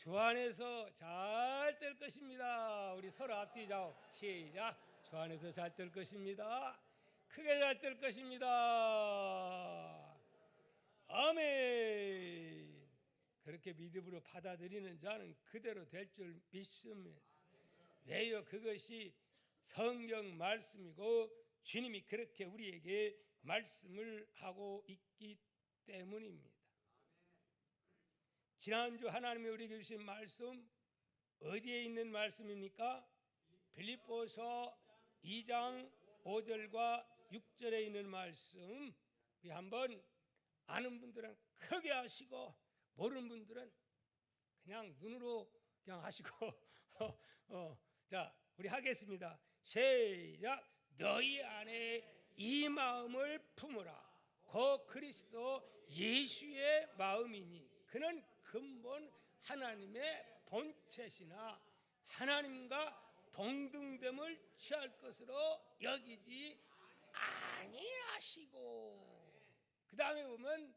주 안에서 잘 될 것입니다. 우리 서로 앞뒤자오 시작. 주 안에서 잘 될 것입니다. 크게 잘 될 것입니다. 아멘. 그렇게 믿음으로 받아들이는 자는 그대로 될 줄 믿습니다. 왜요? 그것이 성경 말씀이고 주님이 그렇게 우리에게 말씀을 하고 있기 때문입니다. 지난주 하나님이 우리에게 주신 말씀 어디에 있는 말씀입니까? 빌립보서 2장 5절과 6절에 있는 말씀. 우리 한번 아는 분들은 크게 하시고 모르는 분들은 그냥 눈으로 그냥 하시고 자, 우리 하겠습니다. 시작. 너희 안에 이 마음을 품으라. 그 그리스도 예수의 마음이니 그는 근본 하나님의 본체시나 하나님과 동등됨을 취할 것으로 여기지 아니하시고. 그 다음에 보면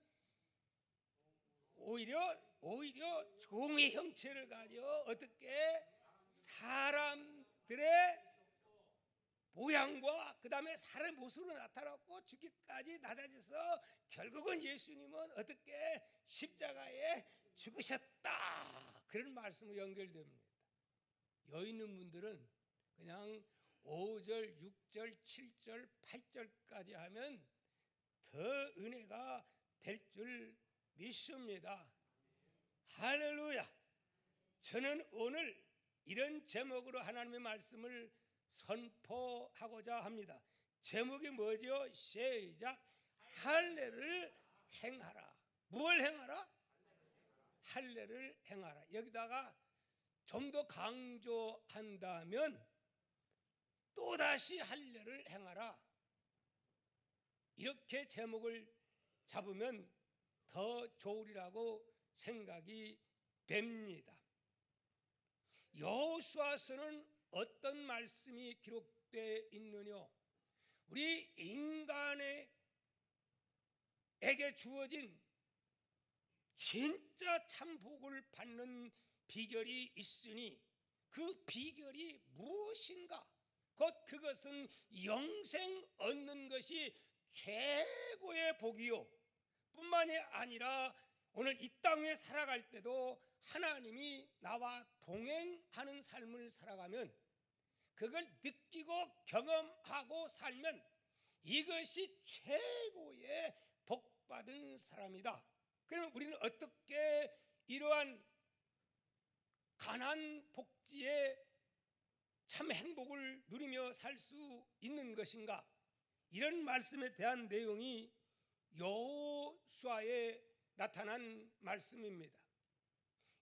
오히려 종의 형체를 가져 어떻게 사람들의 모양과 그 다음에 사람의 모습으로 나타났고 죽기까지 낮아져서 결국은 예수님은 어떻게 십자가에 죽으셨다. 그런 말씀으로 연결됩니다. 여기 있는 분들은 그냥 5절, 6절, 7절, 8절까지 하면 더 은혜가 될 줄 믿습니다. 할렐루야. 저는 오늘 이런 제목으로 하나님의 말씀을 선포하고자 합니다. 제목이 뭐죠? 시작. 할례를 행하라. 뭘 행하라? 할례를 행하라. 여기다가 좀 더 강조한다면 또다시 할례를 행하라. 이렇게 제목을 잡으면 더 좋으리라고 생각이 됩니다. 여호수아서는 어떤 말씀이 기록되어 있느냐? 우리 인간에게 주어진 진짜 참 복을 받는 비결이 있으니 그 비결이 무엇인가? 곧 그것은 영생 얻는 것이 최고의 복이요 뿐만이 아니라 오늘 이 땅에 살아갈 때도 하나님이 나와 동행하는 삶을 살아가면 그걸 느끼고 경험하고 살면 이것이 최고의 복받은 사람이다. 그러면 우리는 어떻게 이러한 가난 복지의 참 행복을 누리며 살 수 있는 것인가? 이런 말씀에 대한 내용이 여호수아에 나타난 말씀입니다.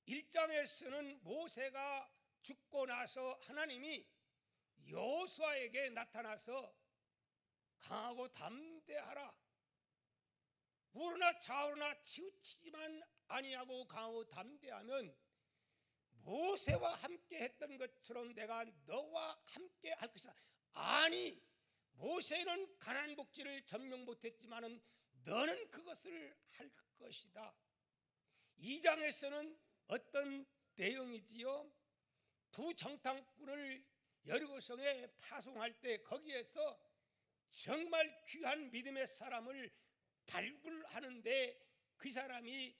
1장에서는 모세가 죽고 나서 하나님이 여호수아에게 나타나서 강하고 담대하라. 우러나 좌우러나 치우치지만 아니하고 강하고 담대하면 모세와 함께 했던 것처럼 내가 너와 함께 할 것이다. 아니, 모세는 가나안 복지를 점령 못했지만은 너는 그것을 할 것이다. 2장에서는 어떤 내용이지요? 부정탐꾼을 여리고성에 파송할 때 거기에서 정말 귀한 믿음의 사람을 발굴하는데 그 사람이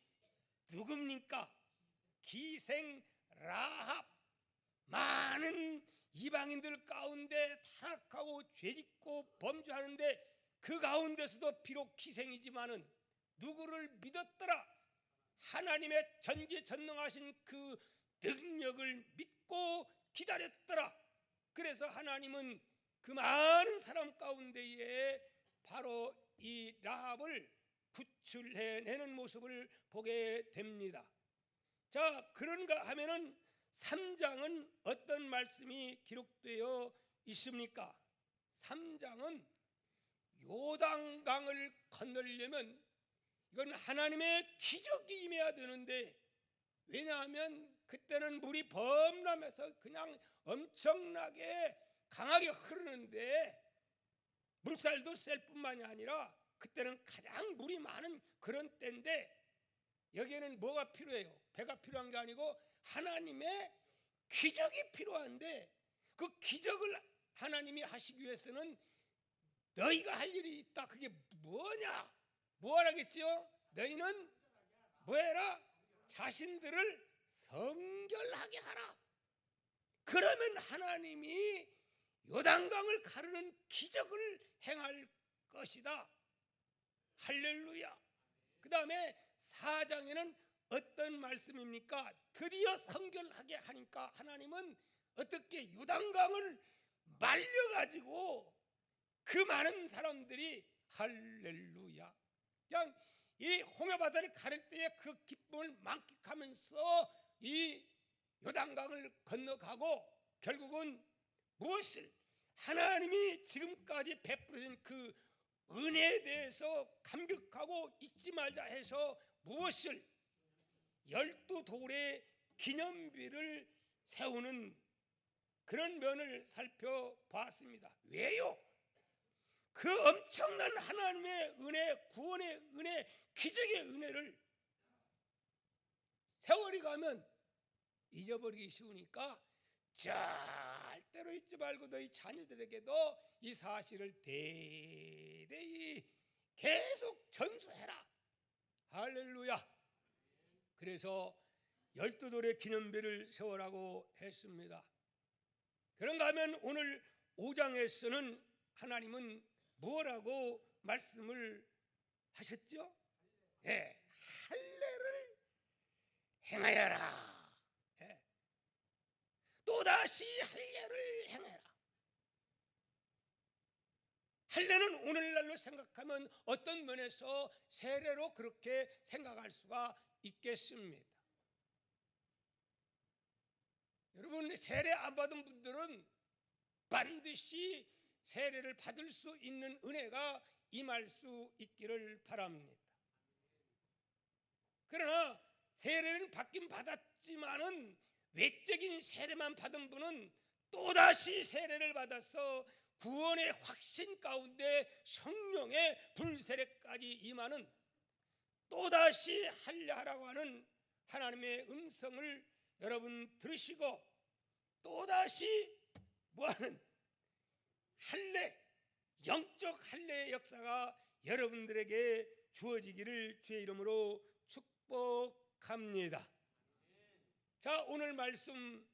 누굽니까? 기생 라합. 많은 이방인들 가운데 타락하고 죄짓고 범죄하는데 그 가운데서도 비록 기생이지만은 누구를 믿었더라? 하나님의 전지전능하신 그 능력을 믿고 기다렸더라. 그래서 하나님은 그 많은 사람 가운데에 바로 이 라합을 구출해내는 모습을 보게 됩니다. 자, 그런가 하면은 3장은 어떤 말씀이 기록되어 있습니까? 3장은 요단강을 건너려면 이건 하나님의 기적이 임해야 되는데, 왜냐하면 그때는 물이 범람해서 그냥 엄청나게 강하게 흐르는데 물살도 셀 뿐만이 아니라 그때는 가장 물이 많은 그런 때인데 여기에는 뭐가 필요해요? 배가 필요한 게 아니고 하나님의 기적이 필요한데, 그 기적을 하나님이 하시기 위해서는 너희가 할 일이 있다. 그게 뭐냐? 뭐 하라겠지요? 너희는 뭐해라? 자신들을 성결하게 하라. 그러면 하나님이 요단강을 가르는 기적을 행할 것이다. 할렐루야. 그 다음에 4장에는 어떤 말씀입니까? 드디어 성결하게 하니까 하나님은 어떻게 요단강을 말려가지고 그 많은 사람들이 할렐루야, 그냥 이 홍해바다를 가를 때에 그 기쁨을 만끽하면서 이 요단강을 건너가고, 결국은 무엇을 하나님이 지금까지 베풀어진 그 은혜에 대해서 감격하고 잊지 말자 해서 무엇을 12돌의 기념비를 세우는 그런 면을 살펴봤습니다. 왜요? 그 엄청난 하나님의 은혜, 구원의 은혜, 기적의 은혜를 세월이 가면 잊어버리기 쉬우니까 절대로 잊지 말고 너희 자녀들에게도 이 사실을 대대히 계속 전수해라. 할렐루야. 그래서 12돌의 기념비를 세우라고 했습니다. 그런가 하면 오늘 5장에서는 하나님은 뭐라고 말씀을 하셨죠? 예, 할례를 행하여라. 예. 또다시 할례를 행해라. 할례는 오늘날로 생각하면 어떤 면에서 세례로 그렇게 생각할 수가 있겠습니다. 여러분, 세례 안 받은 분들은 반드시 세례를 받을 수 있는 은혜가 임할 수 있기를 바랍니다. 그러나 세례는 받긴 받았지만은 외적인 세례만 받은 분은 또다시 세례를 받아서 구원의 확신 가운데 성령의 불세례까지 임하는, 또다시 할례하라고 하는 하나님의 음성을 여러분 들으시고, 또다시 뭐하는 할례, 영적 할례의 역사가 여러분들에게 주어지기를 주의 이름으로 축복합니다. 자, 오늘 말씀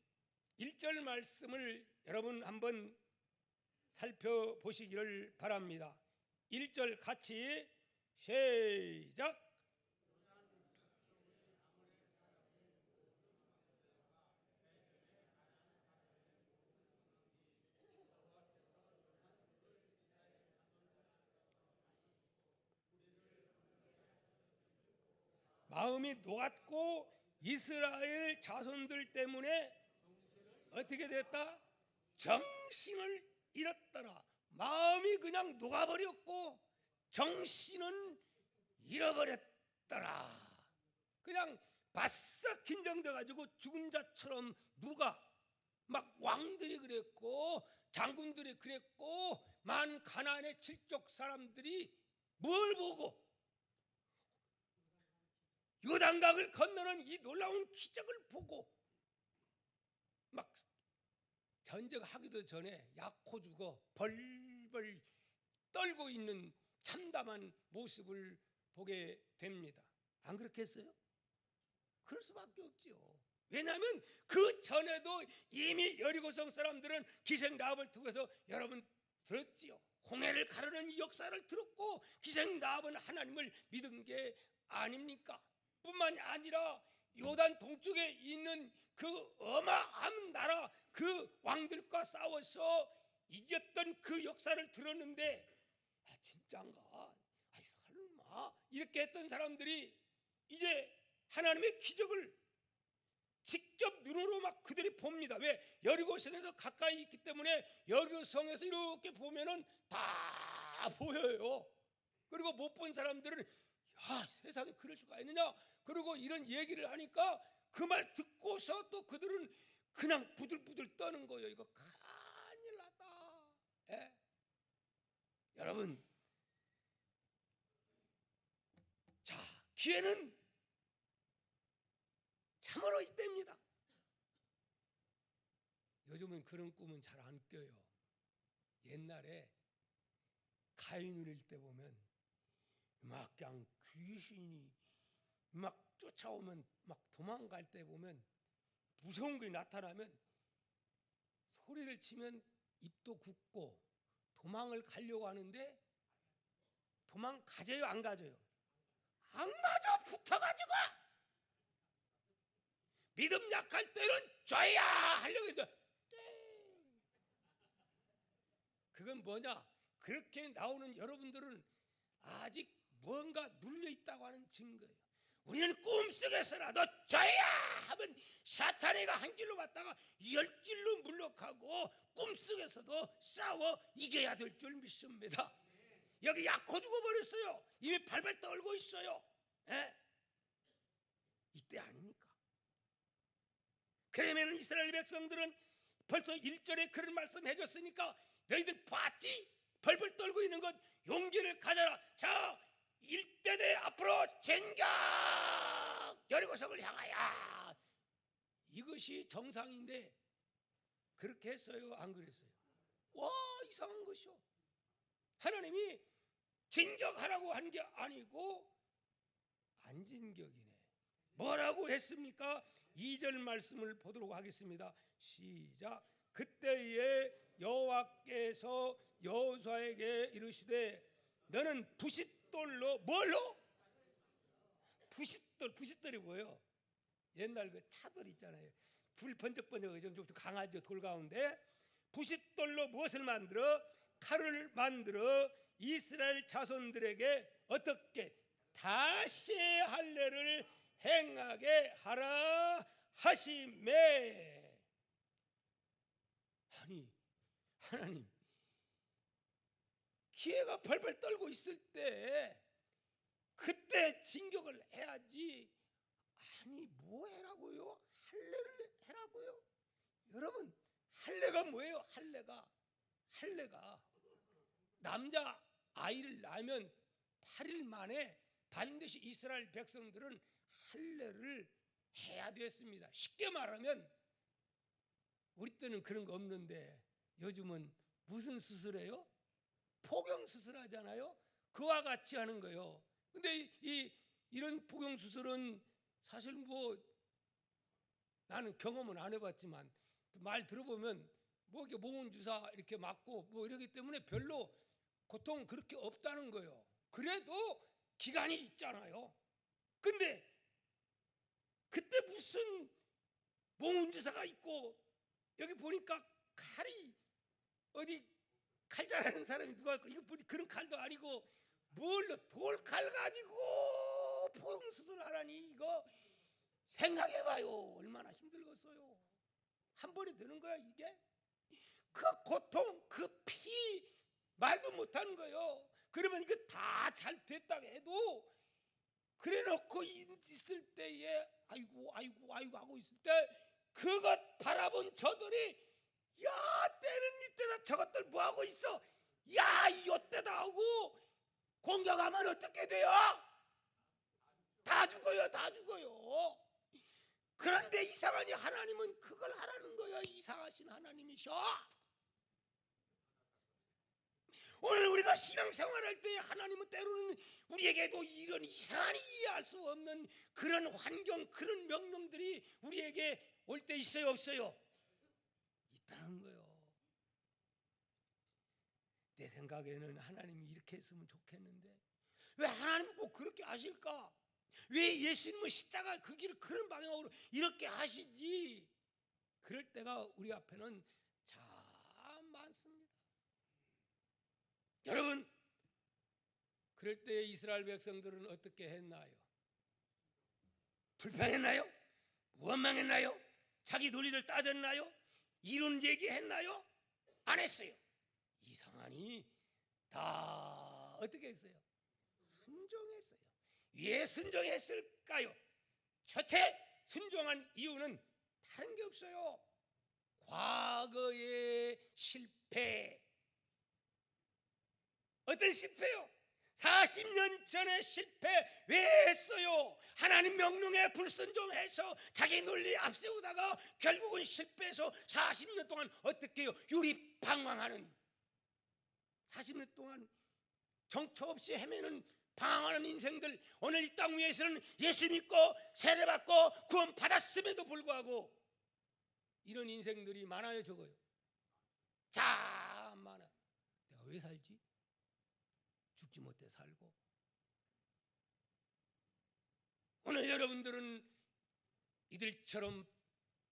1절 말씀을 여러분 한번 살펴보시기를 바랍니다. 1절 같이 시작. 마음이 녹았고 이스라엘 자손들 때문에 어떻게 됐다? 정신을 잃었더라. 마음이 그냥 녹아버렸고 정신은 잃어버렸더라. 그냥 바싹 긴장돼 가지고 죽은 자처럼 누가 막 왕들이 그랬고 장군들이 그랬고 만 가나안의 칠족 사람들이 뭘 보고 요단강을 건너는 이 놀라운 기적을 보고 막 전쟁하기도 전에 약호 죽어 벌벌 떨고 있는 참담한 모습을 보게 됩니다. 안 그렇겠어요? 그럴 수밖에 없지요. 왜냐하면 그 전에도 이미 여리고성 사람들은 기생 라합을 통해서 여러분 들었지요. 홍해를 가르는 이 역사를 들었고 기생 라합은 하나님을 믿은 게 아닙니까? 뿐만이 아니라 요단 동쪽에 있는 그 어마어마한 나라 그 왕들과 싸워서 이겼던 그 역사를 들었는데 진짠가? 아이 설마? 이렇게 했던 사람들이 이제 하나님의 기적을 직접 눈으로 막 그들이 봅니다. 왜? 여리고성에서 가까이 있기 때문에 여리고성에서 이렇게 보면은 다 보여요. 그리고 못 본 사람들은 야, 세상에 그럴 수가 있느냐? 그리고 이런 얘기를 하니까 그 말 듣고서 또 그들은 그냥 부들부들 떠는 거예요. 이거 큰일 났다. 예? 여러분, 자, 기회는 참으로 이때입니다. 요즘은 그런 꿈은 잘 안 껴요. 옛날에 가인 어릴 때 보면 막 그냥 귀신이 막 쫓아오면 막 도망갈 때 보면 무서운 게 나타나면 소리를 치면 입도 굳고 도망을 가려고 하는데 도망가져요, 안 가져요? 안 가져. 붙어가지고 믿음 약할 때는 줘야 하려고 했는데 그건 뭐냐? 그렇게 나오는 여러분들은 아직 뭔가 눌려있다고 하는 증거예요. 우리는 꿈속에서라도 줘야 하면 사탄이가 한 길로 갔다가 10길로 물러가고 꿈속에서도 싸워 이겨야 될 줄 믿습니다. 여기 약호 죽어버렸어요. 이미 발발 떨고 있어요. 예? 이때 아닙니까? 그러면 이스라엘 백성들은 벌써 1절에 그런 말씀 해줬으니까 너희들 봤지? 벌벌 떨고 있는 것 용기를 가져라. 자, 일대대 앞으로 진격! 여리고성을 향하여. 이것이 정상인데 그렇게 했어요? 안 그랬어요? 와, 이상한 것이요. 하나님이 진격하라고 한 게 아니고 안 진격이네. 뭐라고 했습니까? 2절 말씀을 보도록 하겠습니다. 시작. 그때에 여호와께서 여호수아에게 이르시되 너는 부싯돌로 뭘로? 부싯돌이 뭐예요? 옛날 그 차돌 있잖아요. 불 번쩍번쩍 좀 강하죠. 돌 가운데 부싯돌로 무엇을 만들어? 칼을 만들어 이스라엘 자손들에게 어떻게 다시 할례를 행하게 하라 하시매. 아니 하나님 기회가 벌벌 떨고 있을 때 그때 진격을 해야지. 아니 뭐 해라고요? 할례를 해라고요? 여러분 할례가 뭐예요? 할례가 남자 아이를 낳으면 8일 만에 반드시 이스라엘 백성들은 할례를 해야 됐습니다. 쉽게 말하면 우리 때는 그런 거 없는데 요즘은 무슨 수술해요? 포경 수술하잖아요. 그와 같이 하는 거예요. 근데 이런 포경 수술은 사실 뭐 나는 경험은 안 해봤지만 말 들어보면 뭐 이렇게 몽원 주사 이렇게 맞고 뭐 이러기 때문에 별로 고통 그렇게 없다는 거예요. 그래도 기간이 있잖아요. 근데 그때 무슨 몽원 주사가 있고 여기 보니까 칼이 어디 칼 잘하는 사람이 누가 있고 이거 보니 그런 칼도 아니고 뭘로 돌칼 가지고 포용 수술하라니 이거 생각해봐요. 얼마나 힘들겠어요. 한 번에 되는 거야 이게? 그 고통 그 피 말도 못하는 거예요. 그러면 이거 다 잘 됐다고 해도 그래 놓고 있을 때에 아이고 하고 있을 때 그것 바라본 저들이 야 때는 이때다 저것들 뭐하고 있어 야 이때다 하고 공격하면 어떻게 돼요? 다 죽어요. 그런데 이상하니 하나님은 그걸 하라는 거예요. 이상하신 하나님이셔. 오늘 우리가 신앙생활할 때 하나님은 때로는 우리에게도 이런 이상한 이해할 수 없는 그런 환경 그런 명령들이 우리에게 올 때 있어요 없어요? 있다는 거예요. 내 생각에는 하나님이 이렇게 했으면 좋겠는데 왜 하나님은 꼭 그렇게 하실까? 왜 예수님은 십자가 그 길을 그런 방향으로 이렇게 하시지? 그럴 때가 우리 앞에는 참 많습니다. 여러분 그럴 때 이스라엘 백성들은 어떻게 했나요? 불평했나요? 원망했나요? 자기 도리를 따졌나요? 이론 제기했나요? 안 했어요. 이상하니 다 어떻게 했어요? 순종했어요. 왜 순종했을까요? 첫째 순종한 이유는 다른 게 없어요. 과거의 실패. 어떤 실패요? 40년 전에 실패 왜 했어요? 하나님 명령에 불순종해서 자기 논리 앞세우다가 결국은 실패해서 40년 동안 어떻게 해요? 유리방황하는, 40년 동안 정처 없이 헤매는 방황하는 인생들, 오늘 이 땅 위에서는 예수 믿고 세례받고 구원 받았음에도 불구하고 이런 인생들이 많아요, 적어요? 참 많아. 내가 왜 살지? 죽지 못해 살고. 오늘 여러분들은 이들처럼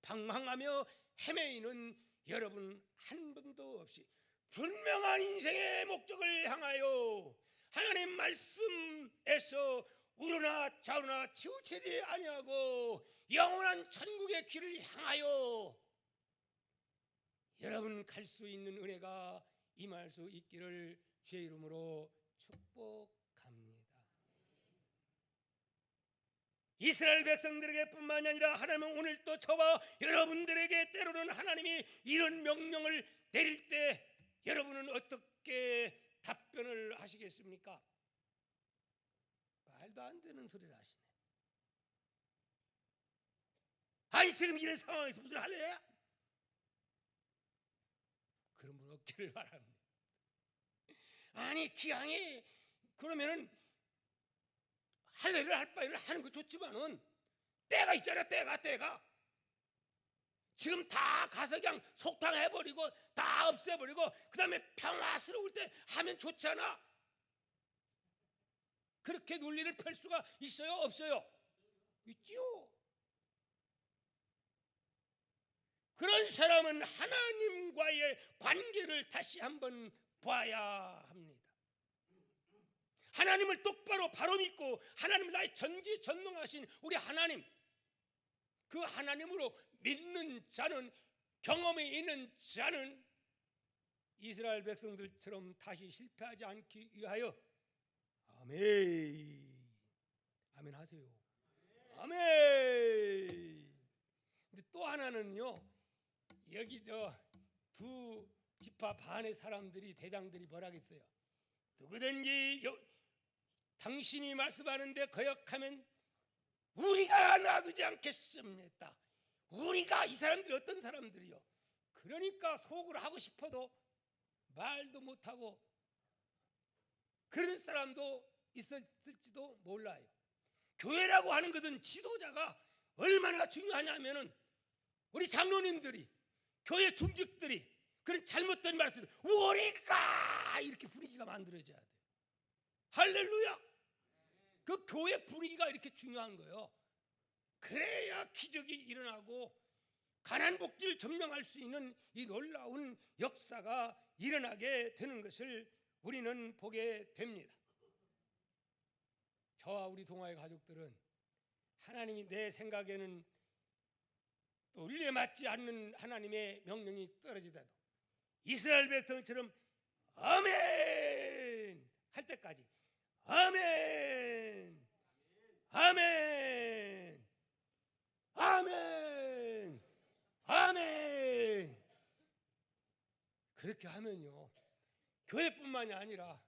방황하며 헤매이는 여러분 한 분도 없이 분명한 인생의 목적을 향하여 하나님 말씀에서 우러나 좌우나 치우치지 아니하고 영원한 천국의 길을 향하여 여러분 갈 수 있는 은혜가 임할 수 있기를 주의 이름으로 축복합니다. 이스라엘 백성들에게 뿐만이 아니라 하나님은 오늘 또 저와 여러분들에게 때로는 하나님이 이런 명령을 내릴 때 여러분은 어떻게 답변을 하시겠습니까? 말도 안 되는 소리를 하시네. 아니 지금 이런 상황에서 무슨 할래야? 그런 분 없기를 바랍니다. 아니 기왕에 그러면은 할례를 할 바에는 하는 거 좋지만은 때가 있잖아. 때가 지금 다 가서 그냥 속탕해버리고 다 없애버리고 그 다음에 평화스러울 때 하면 좋지 않아? 그렇게 논리를 펼 수가 있어요? 없어요? 있지요. 그런 사람은 하나님과의 관계를 다시 한번 봐야 합니다. 하나님을 똑바로 바로 믿고 하나님 나의 전지전능하신 우리 하나님, 그 하나님으로 믿는 자는, 경험이 있는 자는 이스라엘 백성들처럼 다시 실패하지 않기 위하여 아멘, 아멘 하세요. 아멘. 근데 또 하나는요, 여기 저 두 지파 반의 사람들이, 대장들이 뭐라 했어요? 누구든지 당신이 말씀하는데 거역하면 우리가 놔두지 않겠습니다. 우리가, 이 사람들이 어떤 사람들이요? 그러니까 속으로 하고 싶어도 말도 못하고 그런 사람도 있었을지도 몰라요. 교회라고 하는 것은 지도자가 얼마나 중요하냐면은 우리 장로님들이, 교회 중직들이 그런 잘못된 말씀을 우리가 이렇게 분위기가 만들어져야 돼요. 할렐루야. 그 교회 분위기가 이렇게 중요한 거예요. 그래야 기적이 일어나고 가난 복지를 점령할 수 있는 이 놀라운 역사가 일어나게 되는 것을 우리는 보게 됩니다. 저와 우리 동아의 가족들은 하나님이 내 생각에는 또 원리에 맞지 않는 하나님의 명령이 떨어지더라도 이스라엘 백성처럼 아멘 할 때까지 아멘, 아멘, 아멘, 아멘. 그렇게 하면요, 교회뿐만이 아니라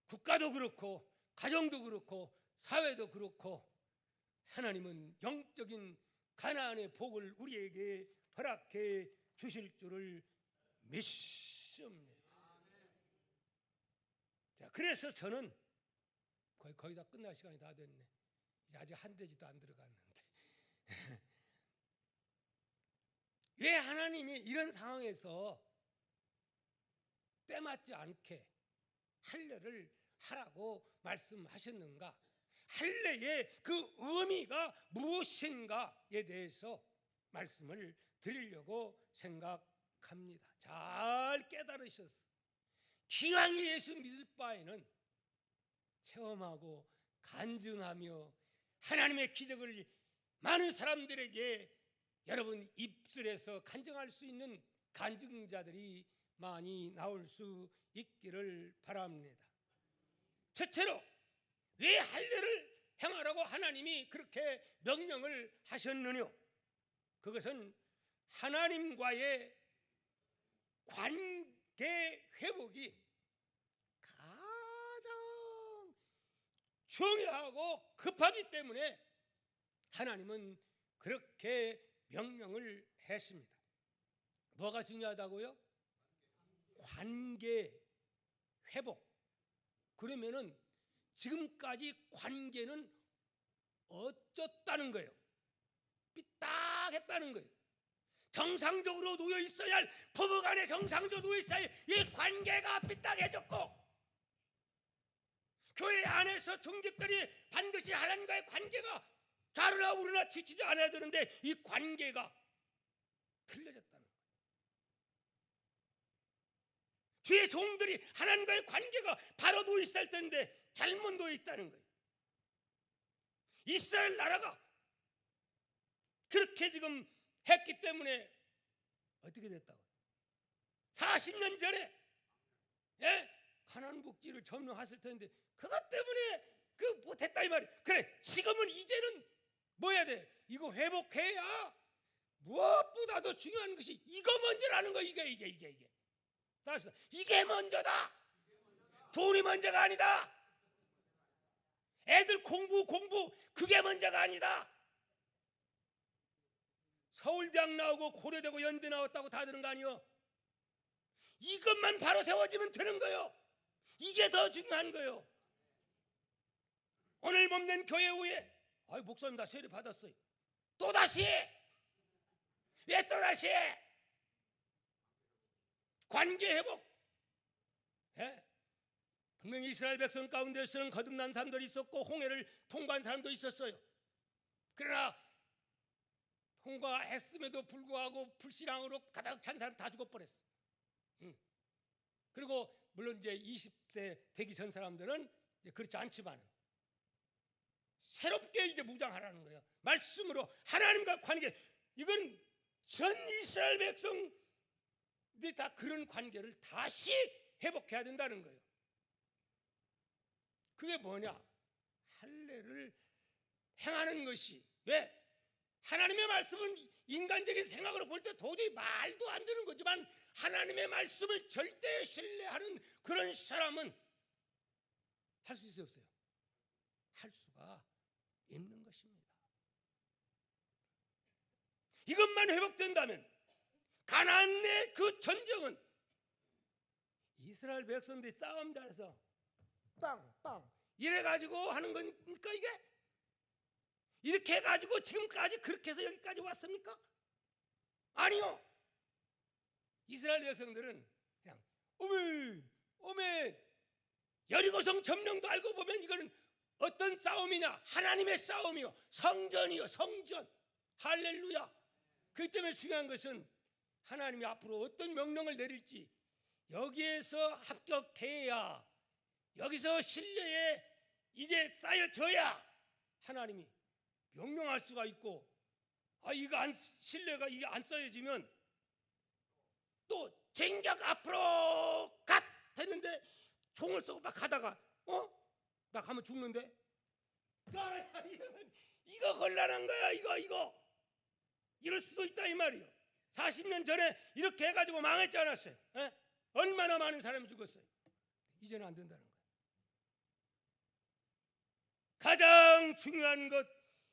국가도 그렇고 가정도 그렇고 사회도 그렇고 하나님은 영적인 가나안의 복을 우리에게 허락해 주실 줄을 믿습니다. 자, 그래서 저는 거의 다 끝날 시간이 다 됐네. 이제 아직 한 대지도 안 들어갔는데 왜 하나님이 이런 상황에서 때맞지 않게 할례를 하라고 말씀하셨는가? 할례의 그 의미가 무엇인가에 대해서 말씀을 드리려고 생각합니다. 잘 깨달으셨어. 기왕에 예수 믿을 바에는 체험하고 간증하며 하나님의 기적을 많은 사람들에게 여러분 입술에서 간증할 수 있는 간증자들이 많이 나올 수 있기를 바랍니다. 첫째로 왜 할례를 행하라고 하나님이 그렇게 명령을 하셨느냐? 그것은 하나님과의 관계 회복이 가장 중요하고 급하기 때문에 하나님은 그렇게 명령을 했습니다. 뭐가 중요하다고요? 관계 회복. 그러면은 지금까지 관계는 어쩌다는 거예요? 삐딱했다는 거예요. 정상적으로 놓여 있어야 할, 부부간에 정상적으로 놓여 있어야 할 이 관계가 삐딱해졌고, 교회 안에서 종직들이 반드시 하나님과의 관계가 좌르나 우르나 지치지 않아야 되는데 이 관계가 틀려졌다는 거예요. 주의 종들이 하나님과의 관계가 바로 놓여 있을 텐데 잘못 놓여 있다는 거예요. 이스라엘 나라가 그렇게 지금 했기 때문에 어떻게 됐다고? 40년 전에 가나안 복지를 점령했을 텐데 그것 때문에 그 못했다 이 말이에요. 그래, 지금은 이제는 뭐 해야 돼? 이거 회복해야 무엇보다도 중요한 것이 이거 먼저라는 거. 이게 이게 먼저다. 돈이 먼저가 아니다. 애들 공부 그게 먼저가 아니다. 서울대학 나오고 고려대고 연대 나왔다고 다 되는 거 아니요? 이것만 바로 세워지면 되는 거요. 이게 더 중요한 거요. 오늘 몸낸 교회 후에 목사님 나 세례 받았어요. 또다시 왜 또다시 관계 회복. 분명히 이스라엘 백성 가운데서는 거듭난 사람들이 있었고 홍해를 통과한 사람도 있었어요. 그러나 통과했음에도 불구하고 불신앙으로 가득 찬 사람 다 죽어버렸어. 그리고 물론 이제 20세 되기 전 사람들은 이제 그렇지 않지만 새롭게 이제 무장하라는 거예요. 말씀으로 하나님과 관계. 이건 전 이스라엘 백성들이 다 그런 관계를 다시 회복해야 된다는 거예요. 그게 뭐냐? 할례를 행하는 것이. 왜? 하나님의 말씀은 인간적인 생각으로 볼 때 도저히 말도 안 되는 거지만 하나님의 말씀을 절대 신뢰하는 그런 사람은 할 수 있어요, 없어요? 할 수가 있는 것입니다. 이것만 회복된다면 가나안의 그 전쟁은 이스라엘 백성들이 싸움 잘해서 빵빵 이래가지고 하는 거니까 이게 이렇게 해가지고 지금까지 그렇게 해서 여기까지 왔습니까? 아니요. 이스라엘 백성들은 그냥 오멘 여리고성 점령도 알고 보면 이거는 어떤 싸움이냐? 하나님의 싸움이요, 성전이요, 성전. 할렐루야. 그렇기 때문에 중요한 것은 하나님이 앞으로 어떤 명령을 내릴지 여기에서 합격해야, 여기서 신뢰에 이게 쌓여져야 하나님이 명령할 수가 있고, 이거 신뢰가 이게 안 쌓여지면 또 쟁격 앞으로 갓 했는데 총을 쏘고 막 가다가 나 가면 죽는데 이거 곤란한 거야. 이거 이럴 수도 있다 이 말이요. 40년 전에 이렇게 해가지고 망했지 않았어요? 얼마나 많은 사람이 죽었어요. 이제는 안 된다는 거예요. 가장 중요한 것,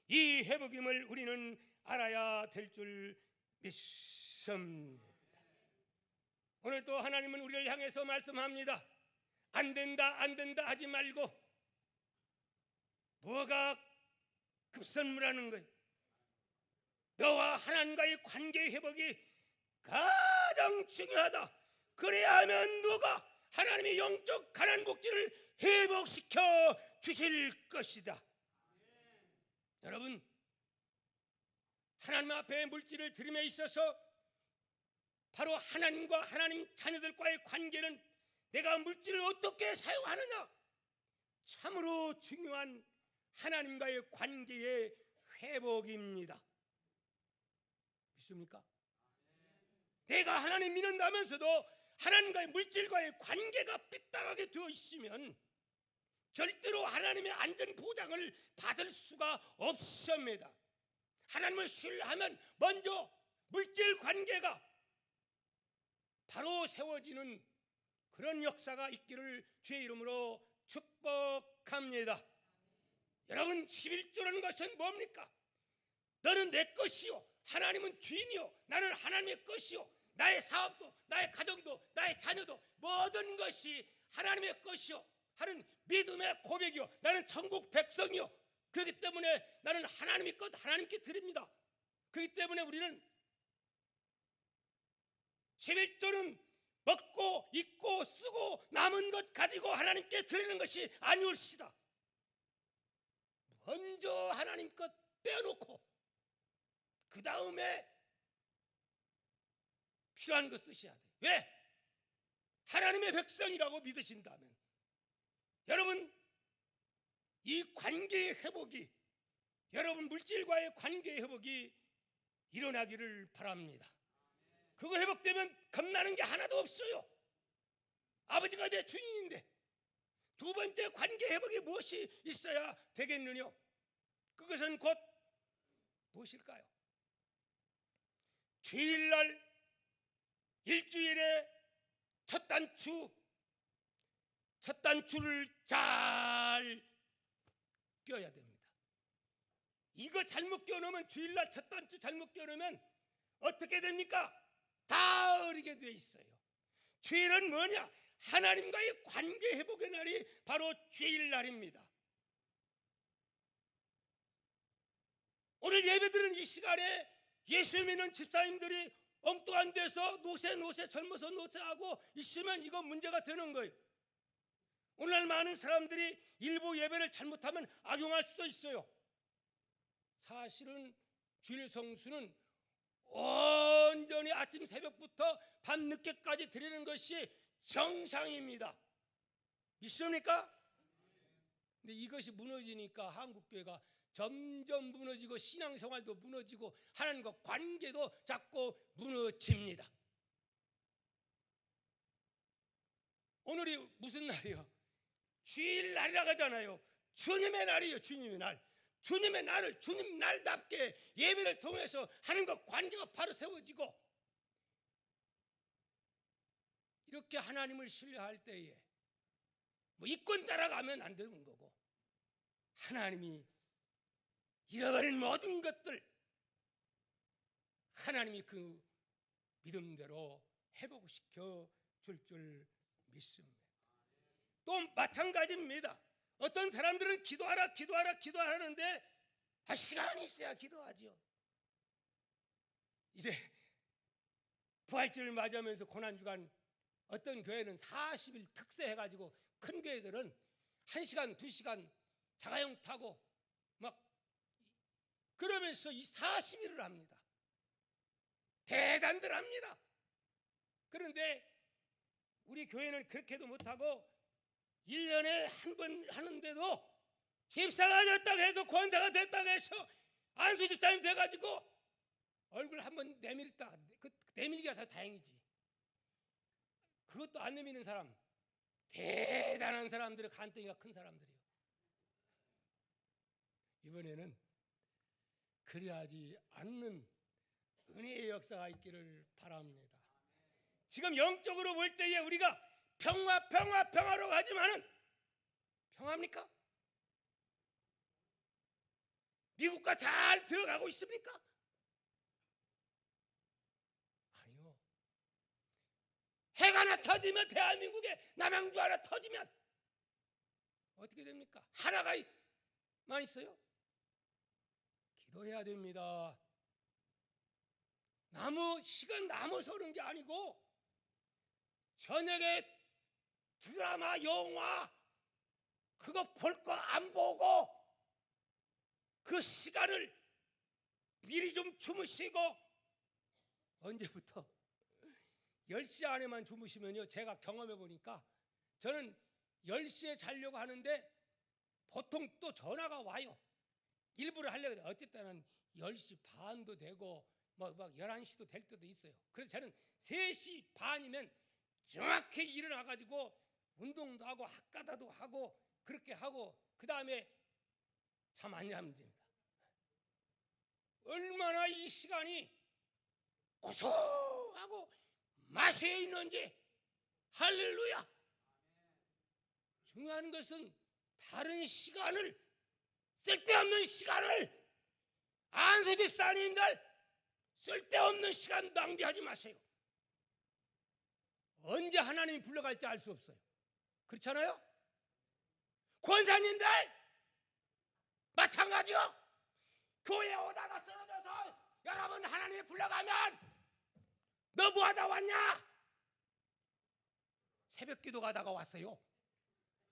이 회복임을 우리는 알아야 될 줄 믿습니다. 오늘 또 하나님은 우리를 향해서 말씀합니다. 안 된다 하지 말고 뭐가 급선무라는 거예요. 너와 하나님과의 관계 회복이 가장 중요하다. 그래야 하면 누가 하나님의 영적 가난 복지를 회복시켜 주실 것이다. 여러분, 하나님 앞에 물질을 드림에 있어서 바로 하나님과 하나님 자녀들과의 관계는 내가 물질을 어떻게 사용하느냐, 참으로 중요한 하나님과의 관계의 회복입니다. 믿습니까? 내가 하나님 믿는다면서도 하나님과의 물질과의 관계가 삐딱하게 되어 있으면 절대로 하나님의 안전 보장을 받을 수가 없습니다. 하나님을 신뢰하면 먼저 물질 관계가 바로 세워지는 그런 역사가 있기를 주의 이름으로 축복합니다. 여러분, 11조라는 것은 뭡니까? 너는 내 것이요, 하나님은 주인이요, 나는 하나님의 것이요, 나의 사업도, 나의 가정도, 나의 자녀도 모든 것이 하나님의 것이요 하는 믿음의 고백이요, 나는 천국 백성이요, 그렇기 때문에 나는 하나님의 것 하나님께 드립니다. 그렇기 때문에 우리는 11조는 먹고 입고 쓰고 남은 것 가지고 하나님께 드리는 것이 아니올시다. 먼저 하나님 것 떼어놓고 그 다음에 필요한 것 쓰셔야 돼요. 왜? 하나님의 백성이라고 믿으신다면 여러분, 이 관계의 회복이, 여러분 물질과의 관계의 회복이 일어나기를 바랍니다. 그거 회복되면 겁나는 게 하나도 없어요. 아버지가 내 주인인데. 두 번째 관계 회복이 무엇이 있어야 되겠느냐? 그것은 곧 무엇일까요? 주일날 일주일에 첫 단추를 잘 껴야 됩니다. 이거 잘못 껴놓으면, 주일날 첫 단추 잘못 껴놓으면 어떻게 됩니까? 다 어리게 돼 있어요. 주일은 뭐냐? 하나님과의 관계 회복의 날이 바로 주일날입니다. 오늘 예배드리는 이 시간에 예수 믿는 집사님들이 엉뚱한 데서 노세 젊어서 노세하고 있으면 이거 문제가 되는 거예요. 오늘날 많은 사람들이 일부 예배를 잘못하면 악용할 수도 있어요. 사실은 주일 성수는 온전히 아침 새벽부터 밤 늦게까지 드리는 것이 정상입니다. 믿습니까? 근데 이것이 무너지니까 한국교회가 점점 무너지고 신앙생활도 무너지고 하나님과 관계도 자꾸 무너집니다. 오늘이 무슨 날이요? 주일날이라고 하잖아요. 주님의 날이에요. 주님의 날. 주님의 날을 주님 날답게 예배를 통해서 하나님과 관계가 바로 세워지고, 이렇게 하나님을 신뢰할 때에 뭐 이권 따라가면 안 되는 거고, 하나님이 잃어버린 모든 것들 하나님이 그 믿음대로 회복시켜 줄 믿습니다. 또 마찬가지입니다. 어떤 사람들은 기도하라 하는데 시간이 있어야 기도하죠. 이제 부활절을 맞이하면서 고난주간 어떤 교회는 40일 특세 해가지고, 큰 교회들은 1시간 2시간 자가용 타고 막 그러면서 이 40일을 합니다. 대단들 합니다. 그런데 우리 교회는 그렇게도 못하고 1년에 한 번 하는데도 집사가 됐다고 해서, 권사가 됐다고 해서 안수집사님 돼가지고 얼굴 한번 내밀다, 내밀기가 더 다행이지. 그것도 안 내미는 사람, 대단한 사람들의 간덩이가 큰 사람들이에요. 이번에는 그리하지 않는 은혜의 역사가 있기를 바랍니다. 지금 영적으로 볼 때에 우리가 평화로 가지만은 평화입니까? 미국과 잘 들어가고 있습니까? 아니요. 해가 하나 터지면, 대한민국에 남양주 하나 터지면 어떻게 됩니까? 하나가만 있어요? 기도해야 됩니다. 시간 남아서 그런 게 아니고, 저녁에 드라마, 영화 그거 볼 거 안 보고 그 시간을 미리 좀 주무시고, 언제부터 10시 안에만 주무시면요, 제가 경험해 보니까 저는 10시에 자려고 하는데 보통 또 전화가 와요. 일부러 하려고 해요. 어쨌든 10시 반도 되고 막 11시도 될 때도 있어요. 그래서 저는 3시 반이면 정확히 일어나가지고 운동도 하고 학가다도 하고 그렇게 하고, 그 다음에 잠 안 자면 됩니다. 얼마나 이 시간이 고소하고 맛이 있는지. 할렐루야. 중요한 것은 다른 시간을 쓸데없는 시간을, 안수집사님들 쓸데없는 시간 낭비하지 마세요. 언제 하나님이 불러갈지 알 수 없어요. 그렇잖아요? 권사님들 마찬가지요. 교회에 오다가 쓰러져서 여러분 하나님이 불러가면 너 뭐하다 왔냐? 새벽 기도 가다가 왔어요.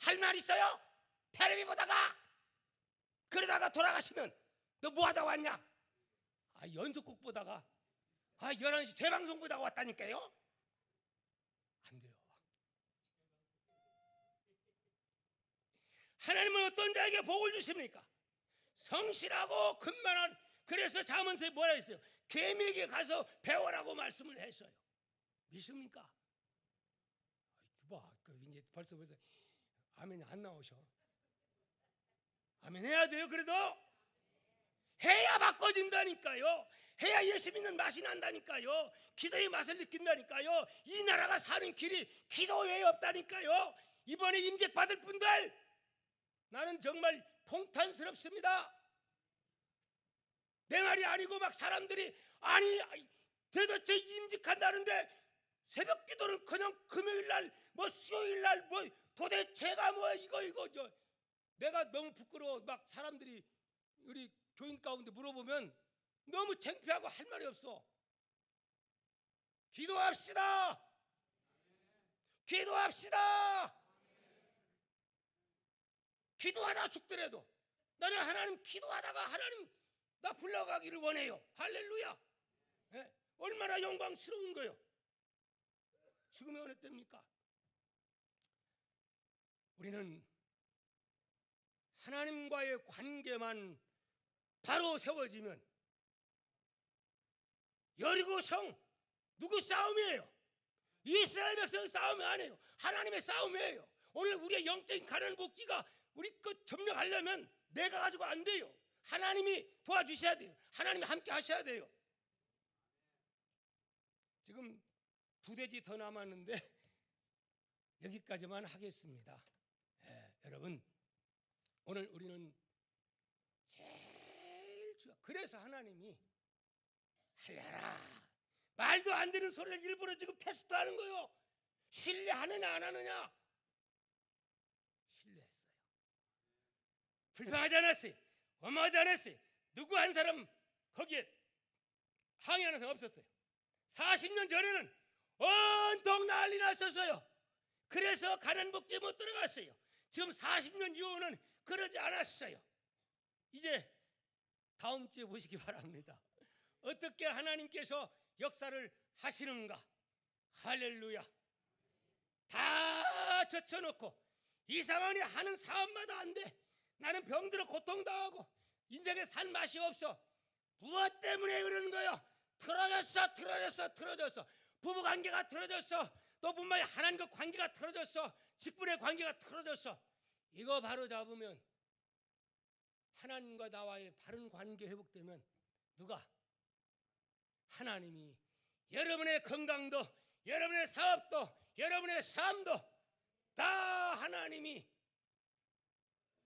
할 말 있어요? 텔레비 보다가. 그러다가 돌아가시면 너 뭐하다 왔냐? 연속곡 보다가 11시 재방송 보다가 왔다니까요. 안 돼요. 하나님은 어떤 자에게 복을 주십니까? 성실하고 근면한. 그래서 잠언서에 뭐라 했어요? 개미에게 가서 배워라고 말씀을 했어요. 믿습니까? 봐, 이제 벌써 아멘이 안 나오셔. 아멘 해야 돼요. 그래도 해야 바꿔진다니까요. 해야 예수 믿는 맛이 난다니까요. 기도의 맛을 느낀다니까요. 이 나라가 사는 길이 기도 외에 없다니까요. 이번에 임직 받을 분들 나는 정말 통탄스럽습니다. 내 말이 아니고 막 사람들이 아니 대도체 임직한다는데 새벽 기도는 그냥 금요일날 뭐 수요일날 뭐 도대체가 뭐 이거 내가 너무 부끄러워. 막 사람들이 우리 교인 가운데 물어보면 너무 창피하고 할 말이 없어. 기도합시다. 기도합시다. 기도하다 죽더라도 나는 하나님 기도하다가 하나님 나 불러가기를 원해요. 할렐루야. 네? 얼마나 영광스러운 거예요. 지금이 어느 때입니까? 우리는 하나님과의 관계만 바로 세워지면 여리고성 누구 싸움이에요? 이스라엘 백성 싸움이 아니에요. 하나님의 싸움이에요. 오늘 우리의 영적인 가난 복지가 우리 것 점령하려면 내가 가지고 안 돼요. 하나님이 도와주셔야 돼요. 하나님이 함께 하셔야 돼요. 지금 2대지 더 남았는데 여기까지만 하겠습니다. 여러분 오늘 우리는 제일 그래서 하나님이 하려라 말도 안 되는 소리를 일부러 지금 테스트하는 거예요. 신뢰하느냐 안 하느냐. 신뢰했어요. 불평하지 않았어요. 원망하지 않았어요. 누구 한 사람 거기에 항의하는 사람 없었어요. 40년 전에는 온통 난리 났었어요. 그래서 가난복지에 못 들어갔어요. 지금 40년 이후는 그러지 않았어요. 이제 다음 주에 보시기 바랍니다. 어떻게 하나님께서 역사를 하시는가. 할렐루야. 다 젖혀놓고 이 상황이 하는 사업마다 안 돼. 나는 병들어 고통당하고 인생에 살 맛이 없어. 무엇 때문에 그러는 거예요? 틀어졌어. 부부관계가 틀어졌어. 또 뿐만 아니라 하나님과 관계가 틀어졌어. 직분의 관계가 틀어졌어. 이거 바로 잡으면 하나님과 나와의 바른 관계 회복되면 누가? 하나님이 여러분의 건강도 여러분의 사업도 여러분의 삶도 다 하나님이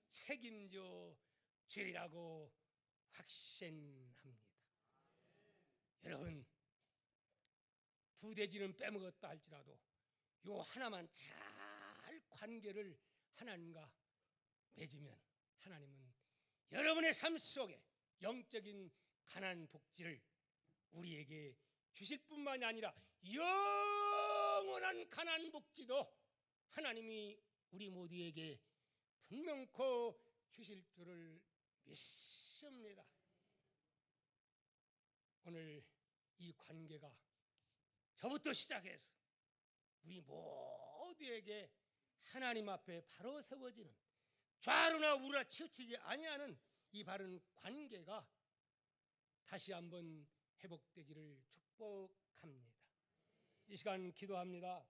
책임져 주리라고 확신합니다. 여러분 2대지는 빼먹었다 할지라도 요 하나만 잘 관계를 하나님과 맺으면 하나님은 여러분의 삶 속에 영적인 가난 복지를 우리에게 주실 뿐만이 아니라 영원한 가난 복지도 하나님이 우리 모두에게 분명코 주실 줄을 믿습니다. 오늘 이 관계가 저부터 시작해서 우리 모두에게 하나님 앞에 바로 세워지는 좌로나 우로나 치우치지 아니하는 이 바른 관계가 다시 한번 회복되기를 축복합니다. 이 시간 기도합니다.